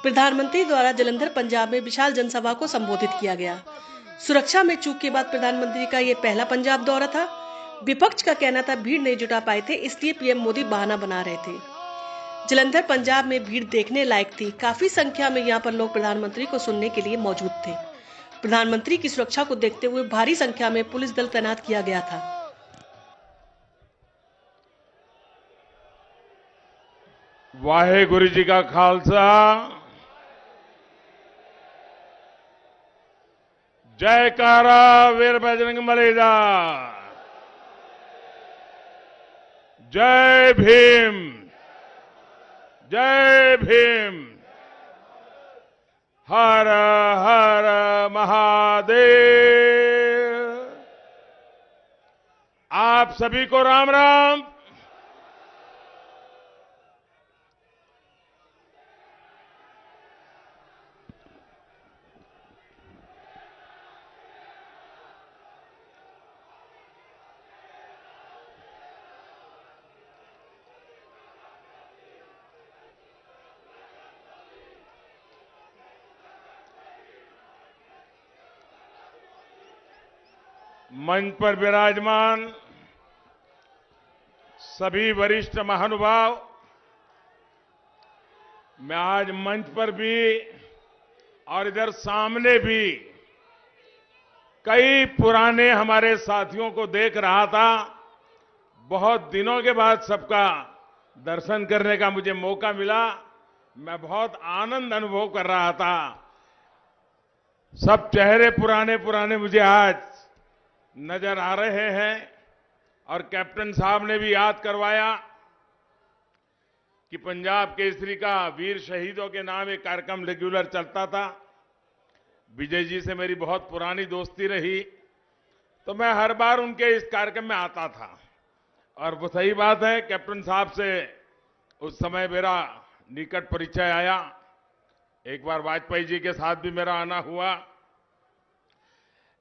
प्रधानमंत्री द्वारा जलंधर पंजाब में विशाल जनसभा को संबोधित किया गया। सुरक्षा में चूक के बाद प्रधानमंत्री का यह पहला पंजाब दौरा था। विपक्ष का कहना था भीड़ नहीं जुटा पाए थे, इसलिए पीएम मोदी बहाना बना रहे थे। जलंधर पंजाब में भीड़ देखने लायक थी। काफी संख्या में यहां पर लोग प्रधानमंत्री को सुनने के लिए मौजूद थे। प्रधानमंत्री की सुरक्षा को देखते हुए भारी संख्या में पुलिस दल तैनात किया गया था। वाहेगुरु जी का खालसा, जयकारा वीर बजरंग बली दा, जय भीम, जय भीम, हर हर महादेव। आप सभी को राम राम। मंच पर विराजमान सभी वरिष्ठ महानुभाव, मैं आज मंच पर भी और इधर सामने भी कई पुराने हमारे साथियों को देख रहा था। बहुत दिनों के बाद सबका दर्शन करने का मुझे मौका मिला। मैं बहुत आनंद अनुभव कर रहा था। सब चेहरे पुराने पुराने मुझे आज नजर आ रहे हैं और कैप्टन साहब ने भी याद करवाया कि पंजाब केसरी का वीर शहीदों के नाम एक कार्यक्रम रेगुलर चलता था। विजय जी से मेरी बहुत पुरानी दोस्ती रही, तो मैं हर बार उनके इस कार्यक्रम में आता था। और वो सही बात है, कैप्टन साहब से उस समय मेरा निकट परिचय आया। एक बार वाजपेयी जी के साथ भी मेरा आना हुआ,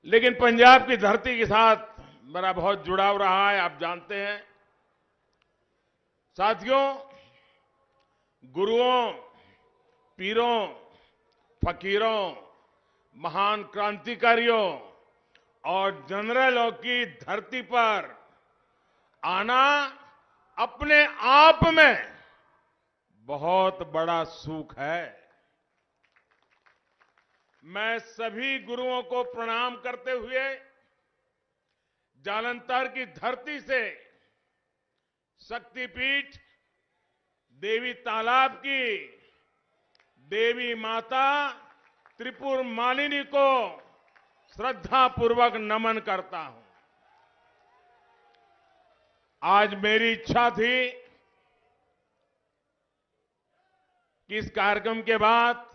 लेकिन पंजाब की धरती के साथ मेरा बहुत जुड़ाव रहा है, आप जानते हैं। साथियों, गुरुओं, पीरों, फकीरों, महान क्रांतिकारियों और जनरलों की धरती पर आना अपने आप में बहुत बड़ा सुख है। मैं सभी गुरुओं को प्रणाम करते हुए जालंधर की धरती से शक्तिपीठ देवी तालाब की देवी माता त्रिपुर मालिनी को श्रद्धापूर्वक नमन करता हूं। आज मेरी इच्छा थी कि इस कार्यक्रम के बाद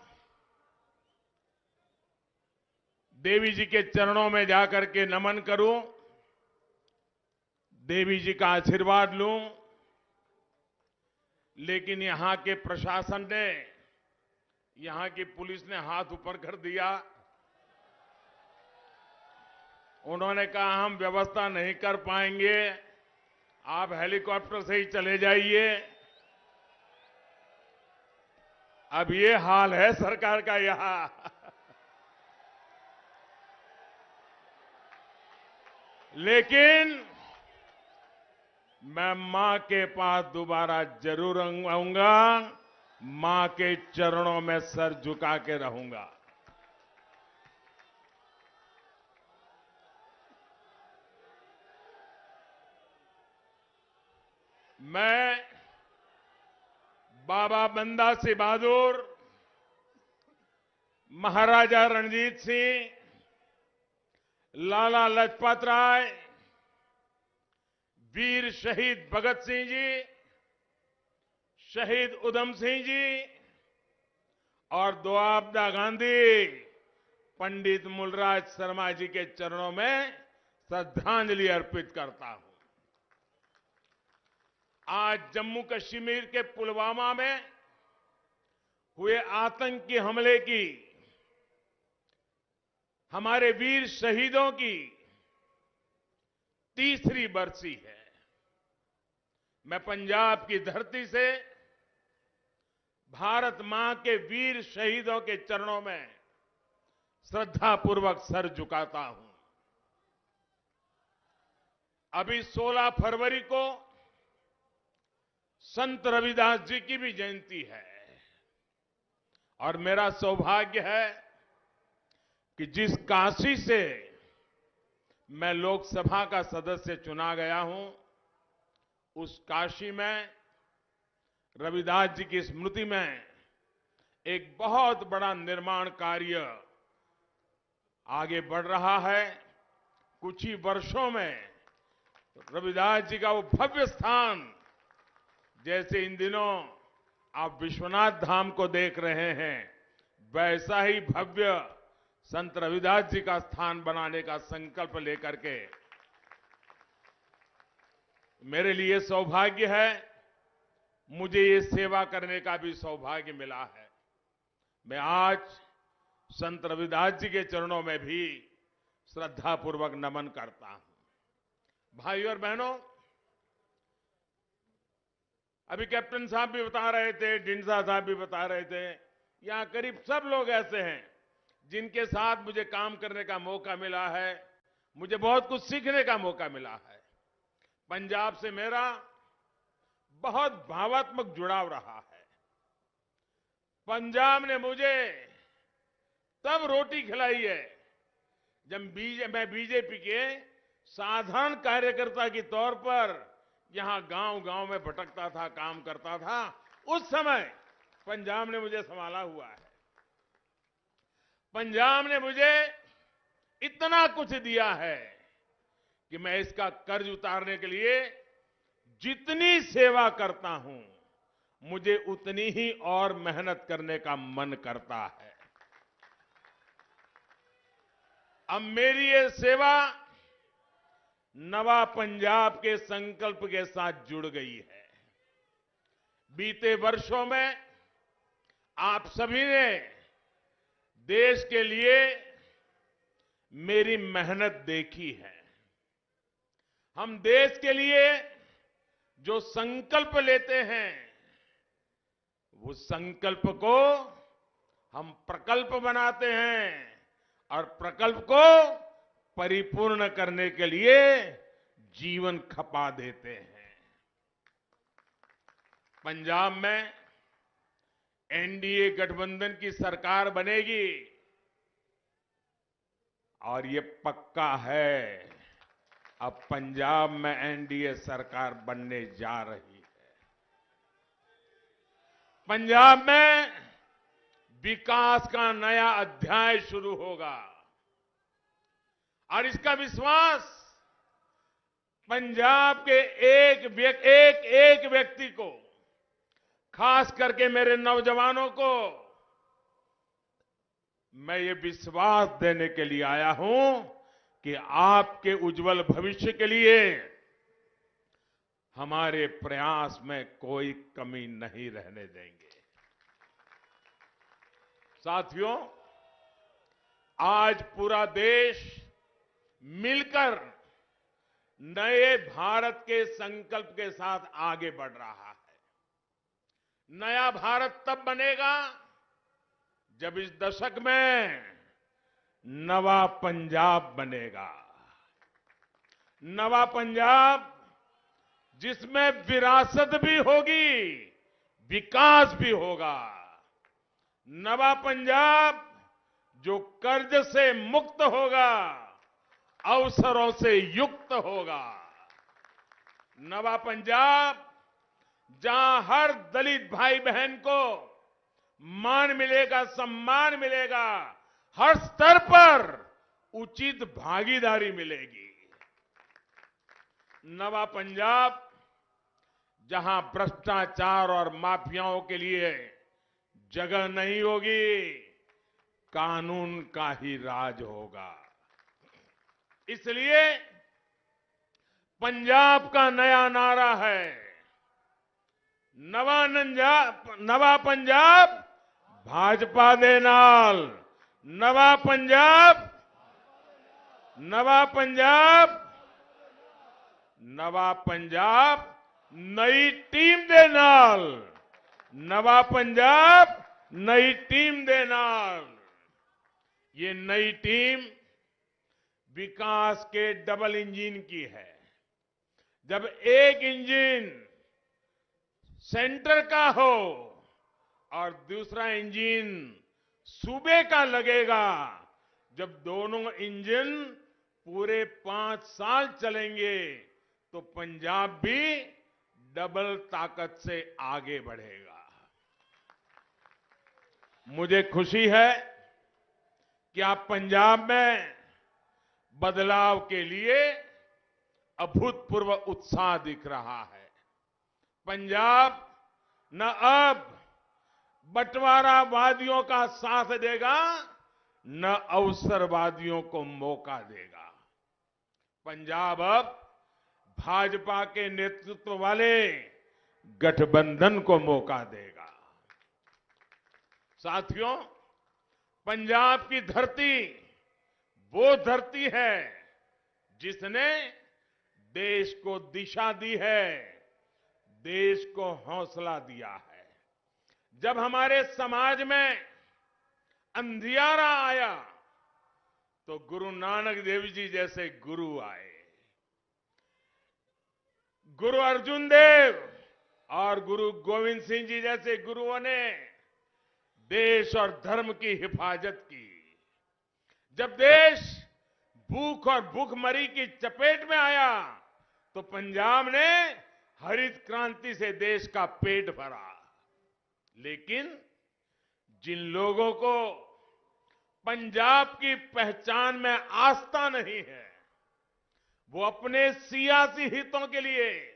देवी जी के चरणों में जाकर के नमन करूं, देवी जी का आशीर्वाद लूं, लेकिन यहां के प्रशासन ने, यहां की पुलिस ने हाथ ऊपर कर दिया। उन्होंने कहा हम व्यवस्था नहीं कर पाएंगे, आप हेलीकॉप्टर से ही चले जाइए। अब ये हाल है सरकार का यहां। लेकिन मैं मां के पास दोबारा जरूर आऊंगा, मां के चरणों में सर झुका के रहूंगा। मैं बाबा बंदा सिंह बहादुर, महाराजा रणजीत सिंह, लाला लाजपत राय, वीर शहीद भगत सिंह जी, शहीद उधम सिंह जी और दुआबदा गांधी पंडित मूलराज शर्मा जी के चरणों में श्रद्धांजलि अर्पित करता हूं। आज जम्मू कश्मीर के पुलवामा में हुए आतंकी हमले की, हमारे वीर शहीदों की तीसरी बरसी है। मैं पंजाब की धरती से भारत मां के वीर शहीदों के चरणों में श्रद्धापूर्वक सर झुकाता हूं। अभी 16 फरवरी को संत रविदास जी की भी जयंती है और मेरा सौभाग्य है कि जिस काशी से मैं लोकसभा का सदस्य चुना गया हूं, उस काशी में रविदास जी की स्मृति में एक बहुत बड़ा निर्माण कार्य आगे बढ़ रहा है। कुछ ही वर्षों में रविदास जी का वो भव्य स्थान, जैसे इन दिनों आप विश्वनाथ धाम को देख रहे हैं, वैसा ही भव्य संत रविदास जी का स्थान बनाने का संकल्प लेकर के मेरे लिए सौभाग्य है, मुझे ये सेवा करने का भी सौभाग्य मिला है। मैं आज संत रविदास जी के चरणों में भी श्रद्धापूर्वक नमन करता हूं। भाइयों और बहनों, अभी कैप्टन साहब भी बता रहे थे, डिंडसा साहब भी बता रहे थे, यहां करीब सब लोग ऐसे हैं जिनके साथ मुझे काम करने का मौका मिला है, मुझे बहुत कुछ सीखने का मौका मिला है। पंजाब से मेरा बहुत भावात्मक जुड़ाव रहा है। पंजाब ने मुझे तब रोटी खिलाई है जब मैं बीजेपी के साधारण कार्यकर्ता के तौर पर यहां गांव-गांव में भटकता था, काम करता था। उस समय पंजाब ने मुझे संभाला हुआ है। पंजाब ने मुझे इतना कुछ दिया है कि मैं इसका कर्ज उतारने के लिए जितनी सेवा करता हूं, मुझे उतनी ही और मेहनत करने का मन करता है। अब मेरी ये सेवा नवा पंजाब के संकल्प के साथ जुड़ गई है। बीते वर्षों में आप सभी ने देश के लिए मेरी मेहनत देखी है। हम देश के लिए जो संकल्प लेते हैं, उस संकल्प को हम प्रकल्प बनाते हैं और प्रकल्प को परिपूर्ण करने के लिए जीवन खपा देते हैं। पंजाब में एनडीए गठबंधन की सरकार बनेगी और ये पक्का है, अब पंजाब में एनडीए सरकार बनने जा रही है। पंजाब में विकास का नया अध्याय शुरू होगा और इसका विश्वास पंजाब के एक व्यक्ति को, खास करके मेरे नौजवानों को मैं ये विश्वास देने के लिए आया हूं कि आपके उज्जवल भविष्य के लिए हमारे प्रयास में कोई कमी नहीं रहने देंगे। साथियों, आज पूरा देश मिलकर नए भारत के संकल्प के साथ आगे बढ़ रहा है। नया भारत तब बनेगा जब इस दशक में नवा पंजाब बनेगा। नवा पंजाब जिसमें विरासत भी होगी, विकास भी होगा। नवा पंजाब जो कर्ज से मुक्त होगा, अवसरों से युक्त होगा। नवा पंजाब जहां हर दलित भाई बहन को मान मिलेगा, सम्मान मिलेगा, हर स्तर पर उचित भागीदारी मिलेगी। नवा पंजाब जहां भ्रष्टाचार और माफियाओं के लिए जगह नहीं होगी, कानून का ही राज होगा। इसलिए पंजाब का नया नारा है, नवा पंजाब भाजपा दे नाल। नवा पंजाब, नवा पंजाब, नवा पंजाब नई टीम दे नाल। नवा पंजाब नई टीम दे नाल। ये नई टीम विकास के डबल इंजन की है। जब एक इंजन सेंटर का हो और दूसरा इंजन सूबे का लगेगा, जब दोनों इंजन पूरे 5 साल चलेंगे तो पंजाब भी डबल ताकत से आगे बढ़ेगा। मुझे खुशी है कि आप पंजाब में बदलाव के लिए अभूतपूर्व उत्साह दिख रहा है। पंजाब न अब बंटवारावादियों का साथ देगा, न अवसरवादियों को मौका देगा। पंजाब अब भाजपा के नेतृत्व वाले गठबंधन को मौका देगा। साथियों, पंजाब की धरती वो धरती है जिसने देश को दिशा दी है, देश को हौसला दिया है। जब हमारे समाज में अंधियारा आया तो गुरु नानक देव जी जैसे गुरु आए। गुरु अर्जुन देव और गुरु गोविंद सिंह जी जैसे गुरुओं ने देश और धर्म की हिफाजत की। जब देश भूख और भूखमरी की चपेट में आया तो पंजाब ने हरित क्रांति से देश का पेट भरा। लेकिन जिन लोगों को पंजाब की पहचान में आस्था नहीं है, वो अपने सियासी हितों के लिए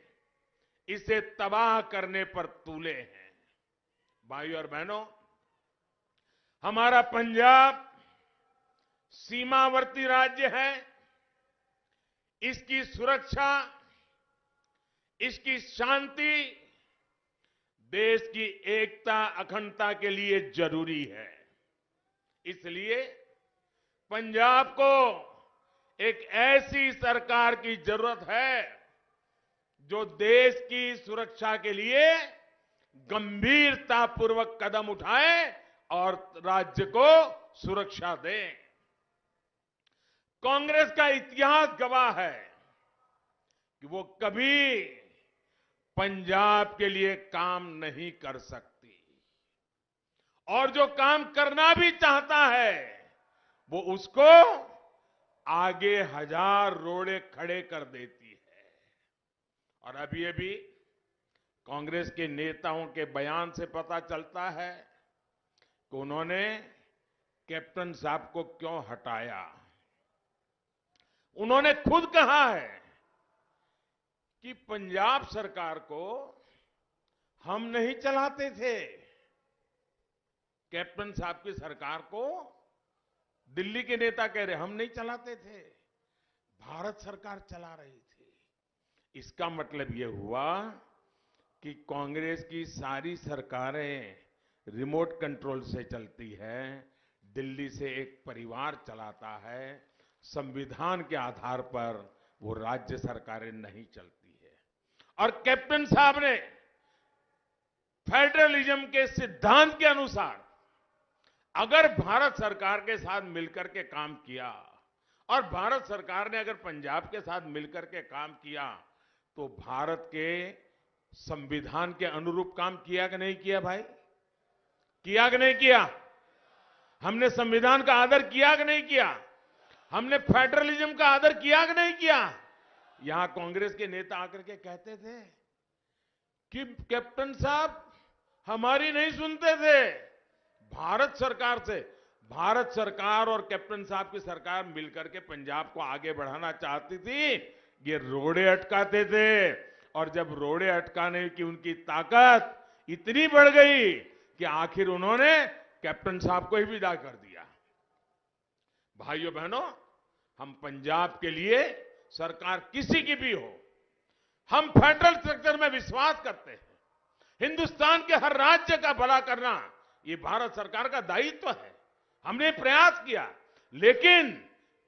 इसे तबाह करने पर तुले हैं। भाइयों और बहनों, हमारा पंजाब सीमावर्ती राज्य है। इसकी सुरक्षा, इसकी शांति देश की एकता अखंडता के लिए जरूरी है। इसलिए पंजाब को एक ऐसी सरकार की जरूरत है जो देश की सुरक्षा के लिए गंभीरतापूर्वक कदम उठाए और राज्य को सुरक्षा दे। कांग्रेस का इतिहास गवाह है कि वो कभी पंजाब के लिए काम नहीं कर सकती, और जो काम करना भी चाहता है वो उसको आगे हजार रोड़े खड़े कर देती है। और अभी अभी कांग्रेस के नेताओं के बयान से पता चलता है कि उन्होंने कैप्टन साहब को क्यों हटाया। उन्होंने खुद कहा है कि पंजाब सरकार को हम नहीं चलाते थे। कैप्टन साहब की सरकार को दिल्ली के नेता कह रहे हम नहीं चलाते थे, भारत सरकार चला रही थी। इसका मतलब यह हुआ कि कांग्रेस की सारी सरकारें रिमोट कंट्रोल से चलती है, दिल्ली से एक परिवार चलाता है, संविधान के आधार पर वो राज्य सरकारें नहीं चलती है। और कैप्टन साहब ने फेडरलिज्म के सिद्धांत के अनुसार अगर भारत सरकार के साथ मिलकर के काम किया और भारत सरकार ने अगर पंजाब के साथ मिलकर के काम किया तो भारत के संविधान के अनुरूप काम किया कि नहीं किया भाई? किया कि नहीं किया? हमने संविधान का आदर किया कि नहीं किया? हमने फेडरलिज्म का आदर किया कि नहीं किया? यहां कांग्रेस के नेता आकर के कहते थे कि कैप्टन साहब हमारी नहीं सुनते थे, भारत सरकार और कैप्टन साहब की सरकार मिलकर के पंजाब को आगे बढ़ाना चाहती थी। ये रोड़े अटकाते थे और जब रोड़े अटकाने की उनकी ताकत इतनी बढ़ गई कि आखिर उन्होंने कैप्टन साहब को ही विदा कर दिया। भाइयों बहनों, हम पंजाब के लिए सरकार किसी की भी हो, हम फेडरल स्ट्रक्चर में विश्वास करते हैं। हिंदुस्तान के हर राज्य का भला करना ये भारत सरकार का दायित्व है। हमने प्रयास किया, लेकिन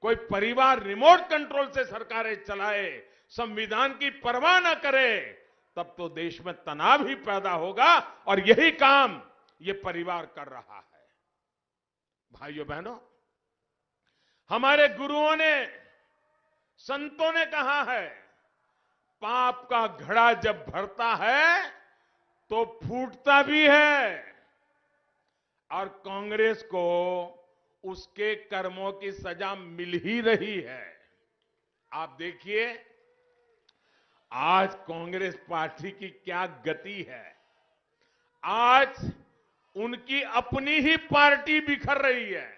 कोई परिवार रिमोट कंट्रोल से सरकारें चलाए, संविधान की परवाह न करे, तब तो देश में तनाव ही पैदा होगा और यही काम ये परिवार कर रहा है। भाइयों बहनों, हमारे गुरुओं ने, संतों ने कहा है, पाप का घड़ा जब भरता है तो फूटता भी है, और कांग्रेस को उसके कर्मों की सजा मिल ही रही है। आप देखिए आज कांग्रेस पार्टी की क्या गति है। आज उनकी अपनी ही पार्टी बिखर रही है।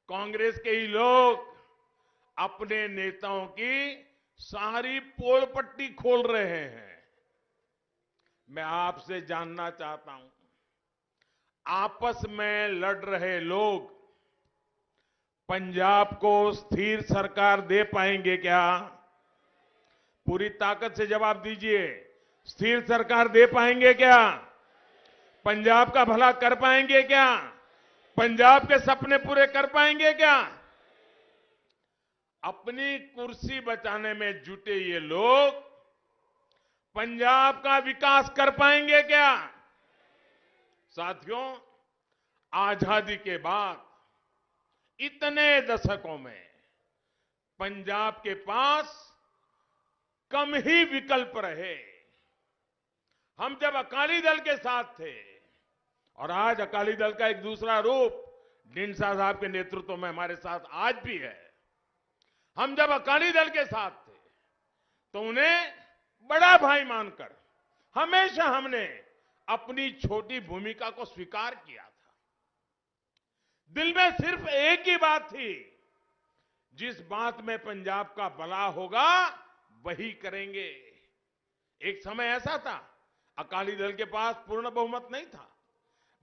कांग्रेस के ही लोग अपने नेताओं की सारी पोल पट्टी खोल रहे हैं। मैं आपसे जानना चाहता हूं, आपस में लड़ रहे लोग पंजाब को स्थिर सरकार दे पाएंगे क्या? पूरी ताकत से जवाब दीजिए। स्थिर सरकार दे पाएंगे क्या? पंजाब का भला कर पाएंगे क्या? पंजाब के सपने पूरे कर पाएंगे क्या? अपनी कुर्सी बचाने में जुटे ये लोग पंजाब का विकास कर पाएंगे क्या? साथियों, आजादी के बाद इतने दशकों में पंजाब के पास कम ही विकल्प रहे। हम जब अकाली दल के साथ थे, और आज अकाली दल का एक दूसरा रूप ढींडसा साहब के नेतृत्व में हमारे साथ आज भी है। हम जब अकाली दल के साथ थे तो उन्हें बड़ा भाई मानकर हमेशा हमने अपनी छोटी भूमिका को स्वीकार किया था। दिल में सिर्फ एक ही बात थी, जिस बात में पंजाब का भला होगा वही करेंगे। एक समय ऐसा था, अकाली दल के पास पूर्ण बहुमत नहीं था।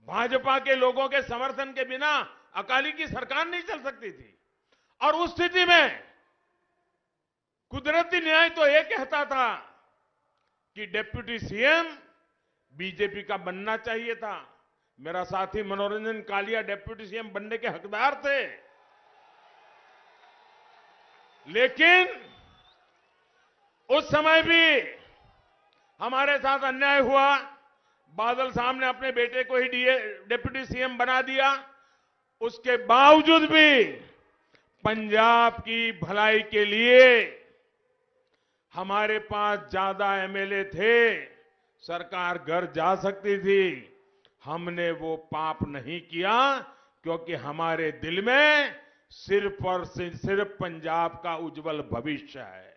भाजपा के लोगों के समर्थन के बिना अकाली की सरकार नहीं चल सकती थी। और उस स्थिति में कुदरती न्याय तो ये कहता था कि डिप्टी सीएम बीजेपी का बनना चाहिए था। मेरा साथी मनोरंजन कालिया डिप्टी सीएम बनने के हकदार थे, लेकिन उस समय भी हमारे साथ अन्याय हुआ। बादल साहब ने अपने बेटे को ही डिप्टी सीएम बना दिया। उसके बावजूद भी पंजाब की भलाई के लिए हमारे पास ज्यादा एमएलए थे, सरकार घर जा सकती थी। हमने वो पाप नहीं किया, क्योंकि हमारे दिल में सिर्फ और सिर्फ पंजाब का उज्जवल भविष्य है।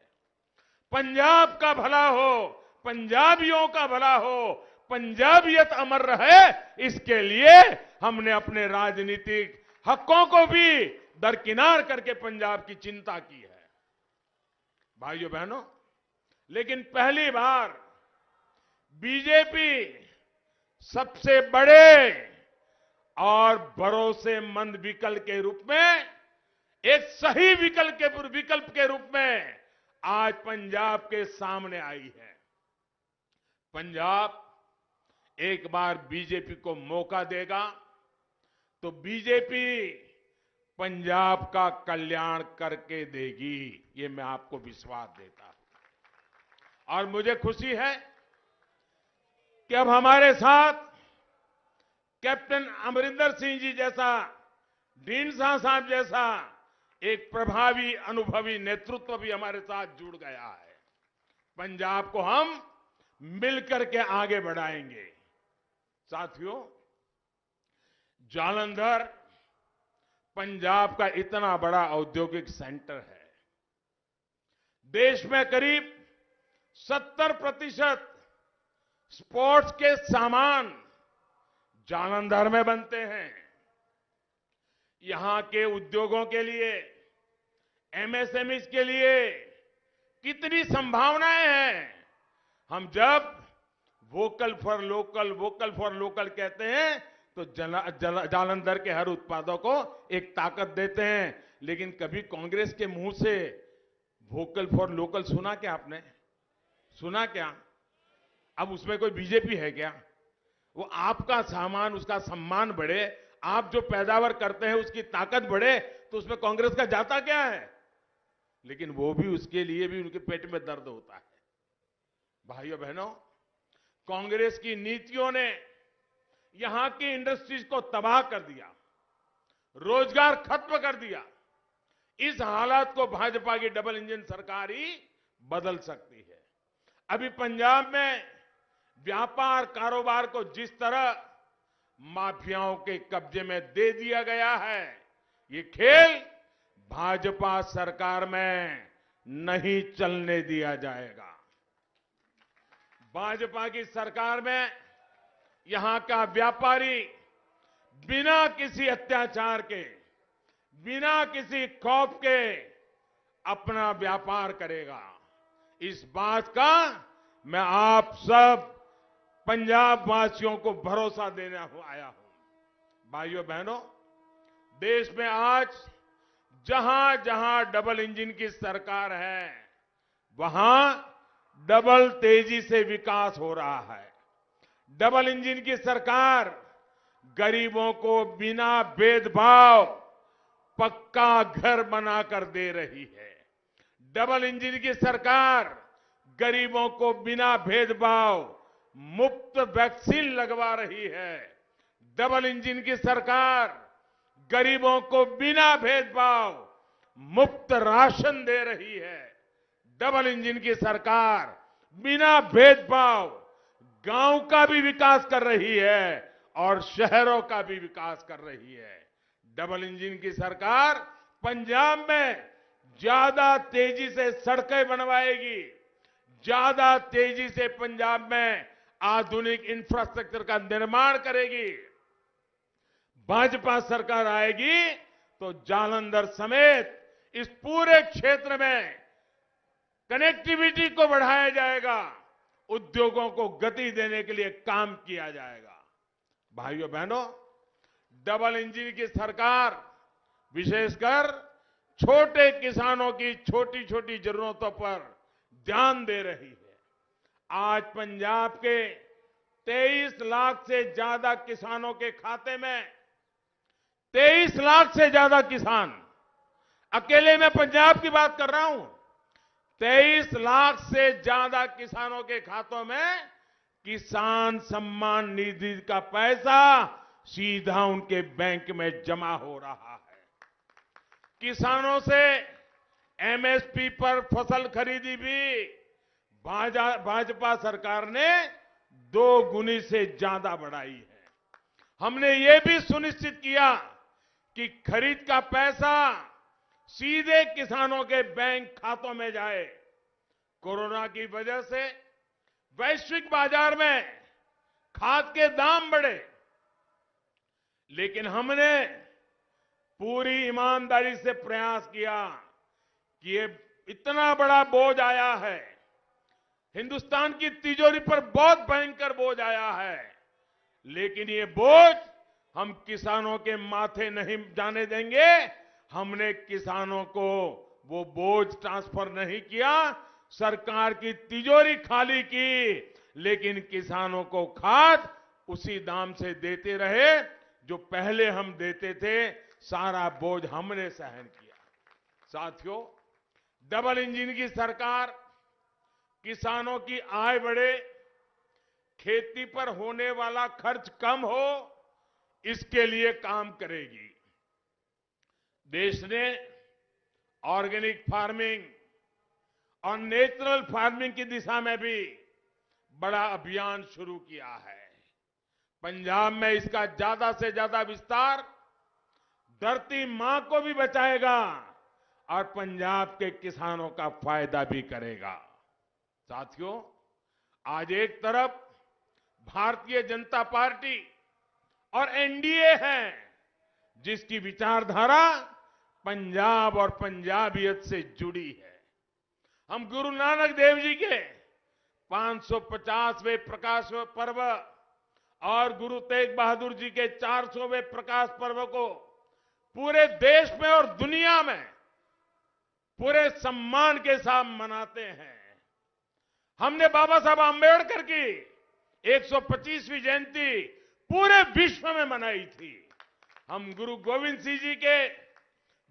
पंजाब का भला हो, पंजाबियों का भला हो, पंजाबियत अमर रहे, इसके लिए हमने अपने राजनीतिक हकों को भी दरकिनार करके पंजाब की चिंता की है। भाइयों बहनों, लेकिन पहली बार बीजेपी सबसे बड़े और भरोसेमंद विकल्प के रूप में, एक सही विकल्प के रूप में आज पंजाब के सामने आई है। पंजाब एक बार बीजेपी को मौका देगा तो बीजेपी पंजाब का कल्याण करके देगी, ये मैं आपको विश्वास देता हूं। और मुझे खुशी है कि अब हमारे साथ कैप्टन अमरिंदर सिंह जी जैसा, ढींडसा साहब जैसा एक प्रभावी अनुभवी नेतृत्व भी हमारे साथ जुड़ गया है। पंजाब को हम मिलकर के आगे बढ़ाएंगे। साथियों, जालंधर पंजाब का इतना बड़ा औद्योगिक सेंटर है। देश में करीब 70% स्पोर्ट्स के सामान जालंधर में बनते हैं। यहां के उद्योगों के लिए, एमएसएमईज के लिए कितनी संभावनाएं हैं। हम जब वोकल फॉर लोकल कहते हैं तो जालंधर के हर उत्पादों को एक ताकत देते हैं। लेकिन कभी कांग्रेस के मुंह से वोकल फॉर लोकल सुना क्या आपने? सुना क्या? अब उसमें कोई बीजेपी है क्या? वो आपका सामान, उसका सम्मान बढ़े, आप जो पैदावार करते हैं उसकी ताकत बढ़े, तो उसमें कांग्रेस का जाता क्या है? लेकिन वो भी, उसके लिए भी उनके पेट में दर्द होता है। भाइयों बहनों, कांग्रेस की नीतियों ने यहां की इंडस्ट्रीज को तबाह कर दिया, रोजगार खत्म कर दिया। इस हालात को भाजपा की डबल इंजन सरकार ही बदल सकती है। अभी पंजाब में व्यापार कारोबार को जिस तरह माफियाओं के कब्जे में दे दिया गया है, ये खेल भाजपा सरकार में नहीं चलने दिया जाएगा। भाजपा की सरकार में यहां का व्यापारी बिना किसी अत्याचार के, बिना किसी खौफ के अपना व्यापार करेगा। इस बात का मैं आप सब पंजाब वासियों को भरोसा देने आया हूं। भाइयों बहनों, देश में आज जहां जहां डबल इंजन की सरकार है, वहां डबल तेजी से विकास हो रहा है। डबल इंजन की सरकार गरीबों को बिना भेदभाव पक्का घर बनाकर दे रही है। डबल इंजन की सरकार गरीबों को बिना भेदभाव मुफ्त वैक्सीन लगवा रही है। डबल इंजन की सरकार गरीबों को बिना भेदभाव मुफ्त राशन दे रही है। डबल इंजन की सरकार बिना भेदभाव गांव का भी विकास कर रही है और शहरों का भी विकास कर रही है। डबल इंजन की सरकार पंजाब में ज्यादा तेजी से सड़कें बनवाएगी, ज्यादा तेजी से पंजाब में आधुनिक इंफ्रास्ट्रक्चर का निर्माण करेगी। भाजपा सरकार आएगी तो जालंधर समेत इस पूरे क्षेत्र में कनेक्टिविटी को बढ़ाया जाएगा, उद्योगों को गति देने के लिए काम किया जाएगा। भाइयों बहनों, डबल इंजन की सरकार विशेषकर छोटे किसानों की छोटी छोटी जरूरतों पर ध्यान दे रही है। आज पंजाब के 23 लाख से ज्यादा किसानों के खाते में 23 लाख से ज्यादा किसान, अकेले मैं पंजाब की बात कर रहा हूं, 23 लाख से ज्यादा किसानों के खातों में किसान सम्मान निधि का पैसा सीधा उनके बैंक में जमा हो रहा है। किसानों से एमएसपी पर फसल खरीदी भी भाजपा सरकार ने 2 गुनी से ज्यादा बढ़ाई है। हमने ये भी सुनिश्चित किया कि खरीद का पैसा सीधे किसानों के बैंक खातों में जाए। कोरोना की वजह से वैश्विक बाजार में खाद के दाम बढ़े, लेकिन हमने पूरी ईमानदारी से प्रयास किया कि ये इतना बड़ा बोझ आया है, हिंदुस्तान की तिजोरी पर बहुत भयंकर बोझ आया है, लेकिन ये बोझ हम किसानों के माथे नहीं जाने देंगे। हमने किसानों को वो बोझ ट्रांसफर नहीं किया, सरकार की तिजोरी खाली की, लेकिन किसानों को खाद उसी दाम से देते रहे जो पहले हम देते थे। सारा बोझ हमने सहन किया। साथियों, डबल इंजन की सरकार किसानों की आय बढ़े, खेती पर होने वाला खर्च कम हो, इसके लिए काम करेगी। देश ने ऑर्गेनिक फार्मिंग और नेचुरल फार्मिंग की दिशा में भी बड़ा अभियान शुरू किया है। पंजाब में इसका ज्यादा से ज्यादा विस्तार धरती मां को भी बचाएगा और पंजाब के किसानों का फायदा भी करेगा। साथियों, आज एक तरफ भारतीय जनता पार्टी और एनडीए है, जिसकी विचारधारा पंजाब और पंजाबियत से जुड़ी है। हम गुरु नानक देव जी के 550वें प्रकाश पर्व और गुरु तेग बहादुर जी के 400वें प्रकाश पर्व को पूरे देश में और दुनिया में पूरे सम्मान के साथ मनाते हैं। हमने बाबा साहब आंबेडकर की 125वीं जयंती पूरे विश्व में मनाई थी। हम गुरु गोविंद सिंह जी के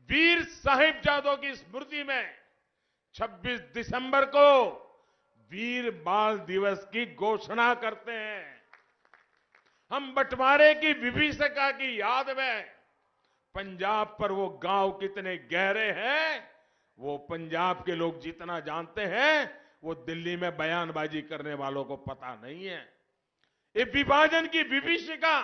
वीर साहिबजादों की स्मृति में 26 दिसंबर को वीर बाल दिवस की घोषणा करते हैं। हम बंटवारे की विभीषिका की याद में पंजाब पर वो गांव कितने गहरे हैं, वो पंजाब के लोग जितना जानते हैं, वो दिल्ली में बयानबाजी करने वालों को पता नहीं है। ये विभाजन की विभीषिका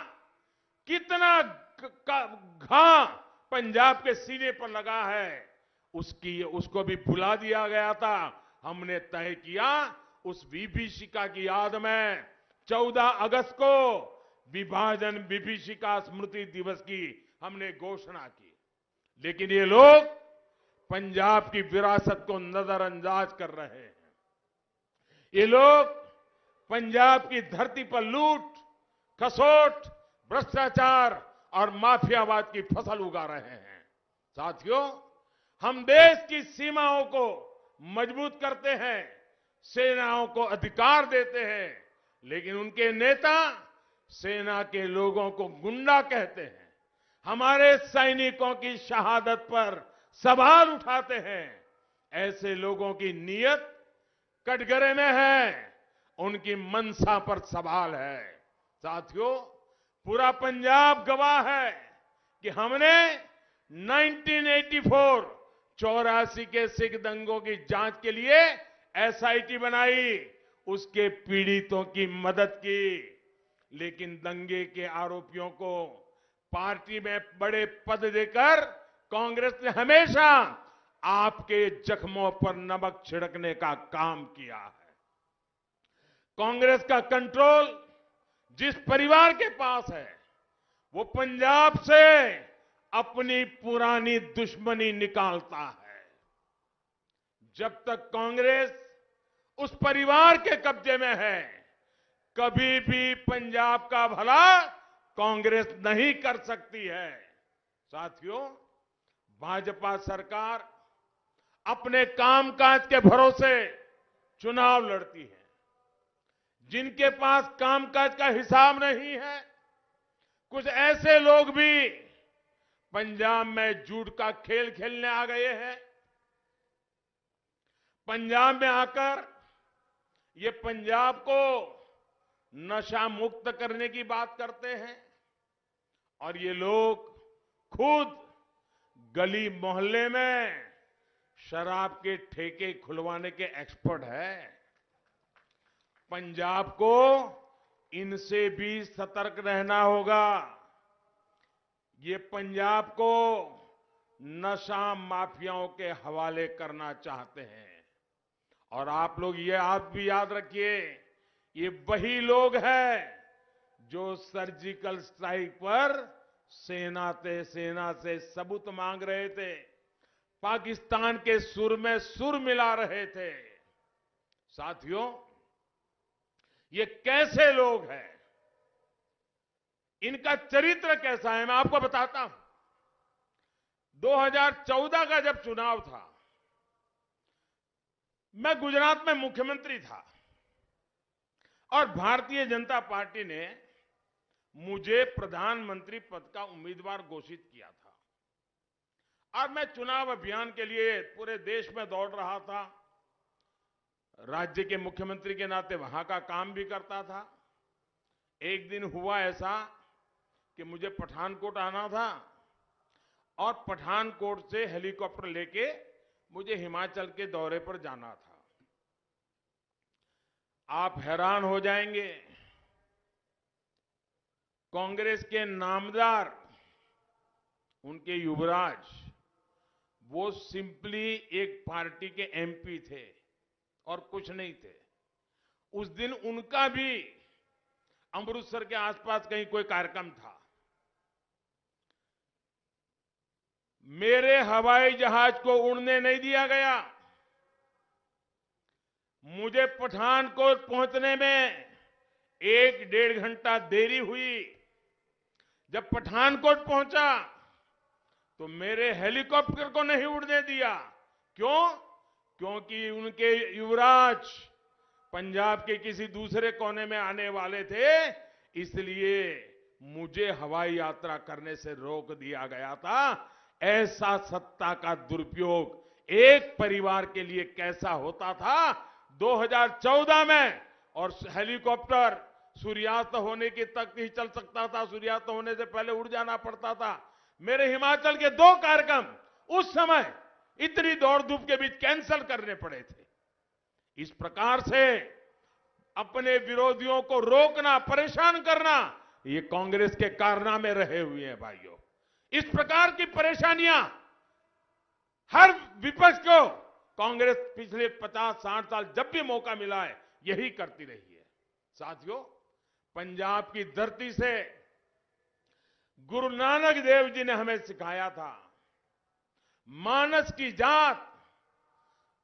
कितना घा पंजाब के सीने पर लगा है, उसको भी भुला दिया गया था। हमने तय किया उस विभीषिका की याद में 14 अगस्त को विभाजन विभीषिका स्मृति दिवस की हमने घोषणा की। लेकिन ये लोग पंजाब की विरासत को नजरअंदाज कर रहे हैं। ये लोग पंजाब की धरती पर लूट, खसोट, भ्रष्टाचार और माफियावाद की फसल उगा रहे हैं। साथियों, हम देश की सीमाओं को मजबूत करते हैं, सेनाओं को अधिकार देते हैं, लेकिन उनके नेता सेना के लोगों को गुंडा कहते हैं। हमारे सैनिकों की शहादत पर सवाल उठाते हैं। ऐसे लोगों की नीयत कटघरे में है, उनकी मंशा पर सवाल है। साथियों, पूरा पंजाब गवाह है कि हमने 1984 के सिख दंगों की जांच के लिए एसआईटी बनाई, उसके पीड़ितों की मदद की। लेकिन दंगे के आरोपियों को पार्टी में बड़े पद देकर कांग्रेस ने हमेशा आपके जख्मों पर नमक छिड़कने का काम किया है। कांग्रेस का कंट्रोल जिस परिवार के पास है, वो पंजाब से अपनी पुरानी दुश्मनी निकालता है। जब तक कांग्रेस उस परिवार के कब्जे में है, कभी भी पंजाब का भला कांग्रेस नहीं कर सकती है। साथियों, भाजपा सरकार अपने कामकाज के भरोसे चुनाव लड़ती है। जिनके पास कामकाज का हिसाब नहीं है, कुछ ऐसे लोग भी पंजाब में झूठ का खेल खेलने आ गए हैं। पंजाब में आकर ये पंजाब को नशा मुक्त करने की बात करते हैं, और ये लोग खुद गली मोहल्ले में शराब के ठेके खुलवाने के एक्सपर्ट हैं। पंजाब को इनसे भी सतर्क रहना होगा। ये पंजाब को नशा माफियाओं के हवाले करना चाहते हैं। और आप लोग ये आप भी याद रखिए, ये वही लोग हैं जो सर्जिकल स्ट्राइक पर सेना से सबूत मांग रहे थे, पाकिस्तान के सुर में सुर मिला रहे थे। साथियों, ये कैसे लोग हैं, इनका चरित्र कैसा है, मैं आपको बताता हूं। 2014 का जब चुनाव था, मैं गुजरात में मुख्यमंत्री था और भारतीय जनता पार्टी ने मुझे प्रधानमंत्री पद का उम्मीदवार घोषित किया था। और मैं चुनाव अभियान के लिए पूरे देश में दौड़ रहा था। राज्य के मुख्यमंत्री के नाते वहां का काम भी करता था। एक दिन हुआ ऐसा कि मुझे पठानकोट आना था और पठानकोट से हेलीकॉप्टर लेके मुझे हिमाचल के दौरे पर जाना था। आप हैरान हो जाएंगे, कांग्रेस के नामदार, उनके युवराज, वो सिंपली एक पार्टी के एमपी थे और कुछ नहीं थे। उस दिन उनका भी अमृतसर के आसपास कहीं कोई कार्यक्रम था। मेरे हवाई जहाज को उड़ने नहीं दिया गया। मुझे पठानकोट पहुंचने में 1-1.5 घंटा देरी हुई। जब पठानकोट पहुंचा तो मेरे हेलीकॉप्टर को नहीं उड़ने दिया। क्यों? क्योंकि उनके युवराज पंजाब के किसी दूसरे कोने में आने वाले थे, इसलिए मुझे हवाई यात्रा करने से रोक दिया गया था। ऐसा सत्ता का दुरुपयोग एक परिवार के लिए कैसा होता था, 2014 में, और हेलीकॉप्टर सूर्यास्त होने की तक ही चल सकता था, सूर्यास्त होने से पहले उड़ जाना पड़ता था। मेरे हिमाचल के 2 कार्यक्रम उस समय इतनी दौड़ धूप के बीच कैंसिल करने पड़े थे। इस प्रकार से अपने विरोधियों को रोकना, परेशान करना, ये कांग्रेस के कारनामे रहे हुए हैं भाइयों। इस प्रकार की परेशानियां हर विपक्ष को कांग्रेस पिछले 50-60 साल जब भी मौका मिला है यही करती रही है। साथियों, पंजाब की धरती से गुरु नानक देव जी ने हमें सिखाया था, मानस की जात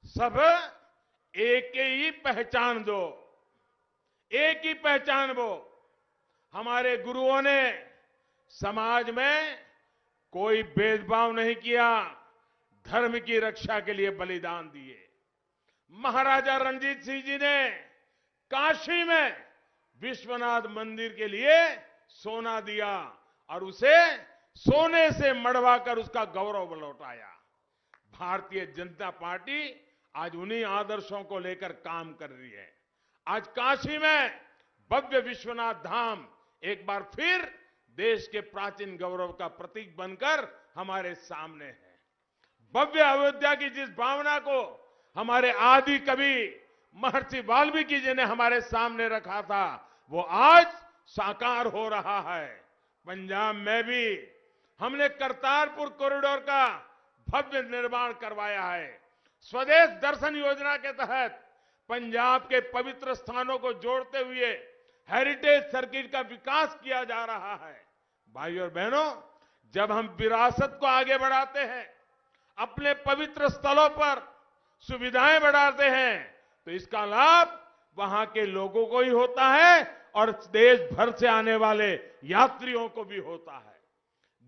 सब एक ही पहचान दो, एक ही पहचान वो। हमारे गुरुओं ने समाज में कोई भेदभाव नहीं किया, धर्म की रक्षा के लिए बलिदान दिए। महाराजा रणजीत सिंह जी ने काशी में विश्वनाथ मंदिर के लिए सोना दिया और उसे सोने से मढ़वाकर उसका गौरव लौटाया। भारतीय जनता पार्टी आज उन्हीं आदर्शों को लेकर काम कर रही है। आज काशी में भव्य विश्वनाथ धाम एक बार फिर देश के प्राचीन गौरव का प्रतीक बनकर हमारे सामने है। भव्य अयोध्या की जिस भावना को हमारे आदि कवि महर्षि वाल्मीकि जी ने हमारे सामने रखा था, वो आज साकार हो रहा है। पंजाब में भी हमने करतारपुर कॉरिडोर का भव्य निर्माण करवाया है। स्वदेश दर्शन योजना के तहत पंजाब के पवित्र स्थानों को जोड़ते हुए हेरिटेज सर्किट का विकास किया जा रहा है। भाइयों और बहनों, जब हम विरासत को आगे बढ़ाते हैं, अपने पवित्र स्थलों पर सुविधाएं बढ़ाते हैं, तो इसका लाभ वहां के लोगों को ही होता है और देश भर से आने वाले यात्रियों को भी होता है।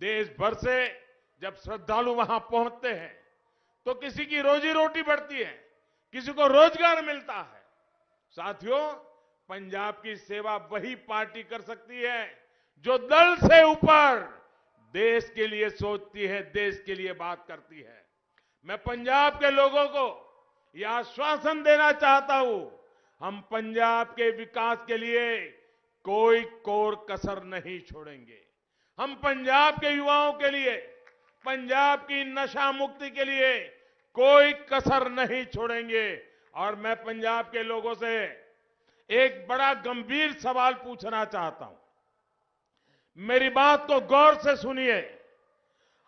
देश भर से जब श्रद्धालु वहां पहुंचते हैं तो किसी की रोजी रोटी बढ़ती है, किसी को रोजगार मिलता है। साथियों, पंजाब की सेवा वही पार्टी कर सकती है जो दल से ऊपर देश के लिए सोचती है, देश के लिए बात करती है। मैं पंजाब के लोगों को यह आश्वासन देना चाहता हूं, हम पंजाब के विकास के लिए कोई कोर कसर नहीं छोड़ेंगे। हम पंजाब के युवाओं के लिए, पंजाब की नशा मुक्ति के लिए कोई कसर नहीं छोड़ेंगे। और मैं पंजाब के लोगों से एक बड़ा गंभीर सवाल पूछना चाहता हूं। मेरी बात को गौर से सुनिए,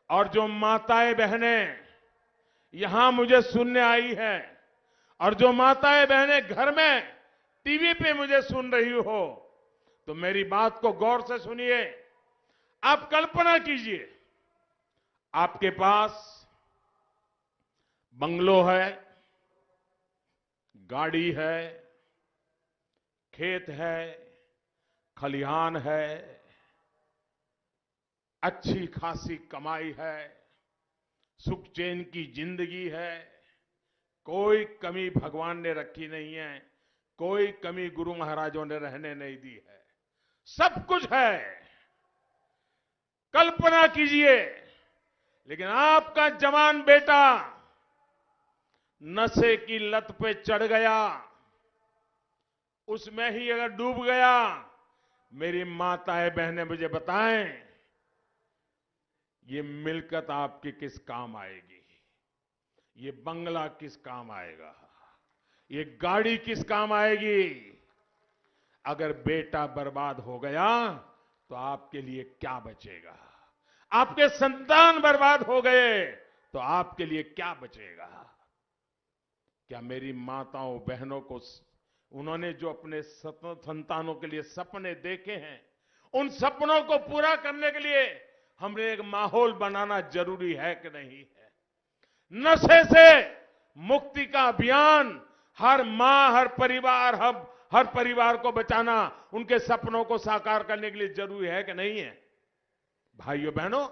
और जो माताएं बहनें यहां मुझे सुनने आई हैं, और जो माताएं बहनें घर में टीवी पे मुझे सुन रही हो, तो मेरी बात को गौर से सुनिए। आप कल्पना कीजिए, आपके पास बंगलो है, गाड़ी है, खेत है, खलिहान है, अच्छी खासी कमाई है, सुख चैन की जिंदगी है, कोई कमी भगवान ने रखी नहीं है, कोई कमी गुरु महाराजों ने रहने नहीं दी है, सब कुछ है। कल्पना कीजिए, लेकिन आपका जवान बेटा नशे की लत पे चढ़ गया, उसमें ही अगर डूब गया, मेरी माताएं बहनें मुझे बताएं, ये मिलकत आपकी किस काम आएगी? ये बंगला किस काम आएगा? ये गाड़ी किस काम आएगी? अगर बेटा बर्बाद हो गया तो आपके लिए क्या बचेगा? आपके संतान बर्बाद हो गए तो आपके लिए क्या बचेगा? क्या मेरी माताओं बहनों को, उन्होंने जो अपने संतानों के लिए सपने देखे हैं, उन सपनों को पूरा करने के लिए हमने एक माहौल बनाना जरूरी है कि नहीं है? नशे से मुक्ति का अभियान हर मां, हर परिवार को बचाना, उनके सपनों को साकार करने के लिए जरूरी है कि नहीं है? भाइयों बहनों,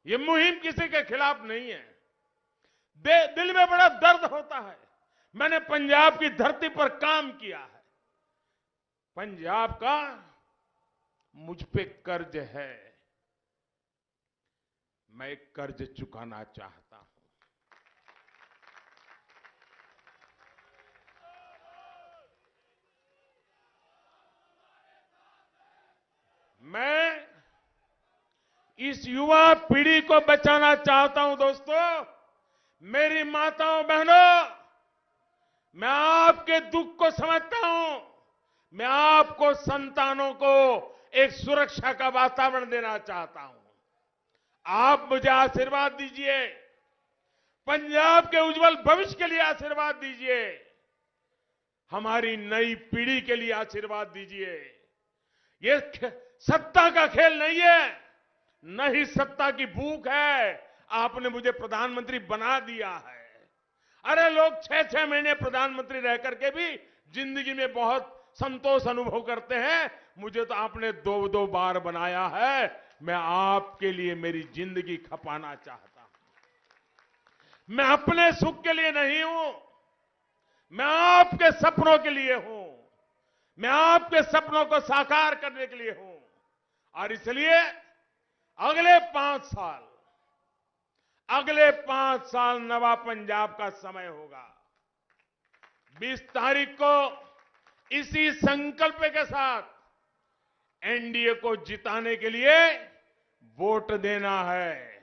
ये मुहिम किसी के खिलाफ नहीं है। दिल में बड़ा दर्द होता है। मैंने पंजाब की धरती पर काम किया है। पंजाब का मुझ पे कर्ज है, मैं कर्ज चुकाना चाहता हूं। इस युवा पीढ़ी को बचाना चाहता हूं दोस्तों। मेरी माताओं बहनों, मैं आपके दुख को समझता हूं। मैं आपको संतानों को एक सुरक्षा का वातावरण देना चाहता हूं। आप मुझे आशीर्वाद दीजिए, पंजाब के उज्जवल भविष्य के लिए आशीर्वाद दीजिए, हमारी नई पीढ़ी के लिए आशीर्वाद दीजिए। ये सत्ता का खेल नहीं है, न ही सत्ता की भूख है। आपने मुझे प्रधानमंत्री बना दिया है। अरे लोग 6-6 महीने प्रधानमंत्री रह करके भी जिंदगी में बहुत संतोष अनुभव करते हैं। मुझे तो आपने 2-2 बार बनाया है। मैं आपके लिए मेरी जिंदगी खपाना चाहता हूं। मैं अपने सुख के लिए नहीं हूं, मैं आपके सपनों के लिए हूं। मैं आपके सपनों को साकार करने के लिए हूं। और इसलिए अगले 5 साल नवा पंजाब का समय होगा। 20 तारीख को इसी संकल्प के साथ एनडीए को जिताने के लिए वोट देना है।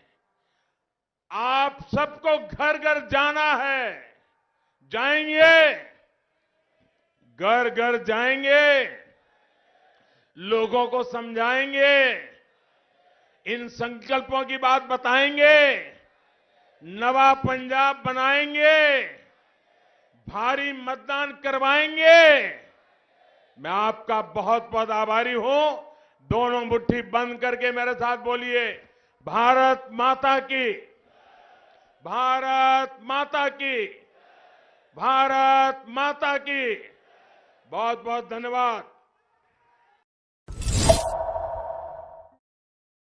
आप सबको घर घर जाना है। जाएंगे, घर घर जाएंगे, लोगों को समझाएंगे, इन संकल्पों की बात बताएंगे, नवा पंजाब बनाएंगे, भारी मतदान करवाएंगे। मैं आपका बहुत बहुत आभारी हूं। दोनों मुट्ठी बंद करके मेरे साथ बोलिए, भारत माता की, भारत माता की, भारत माता की। बहुत बहुत धन्यवाद।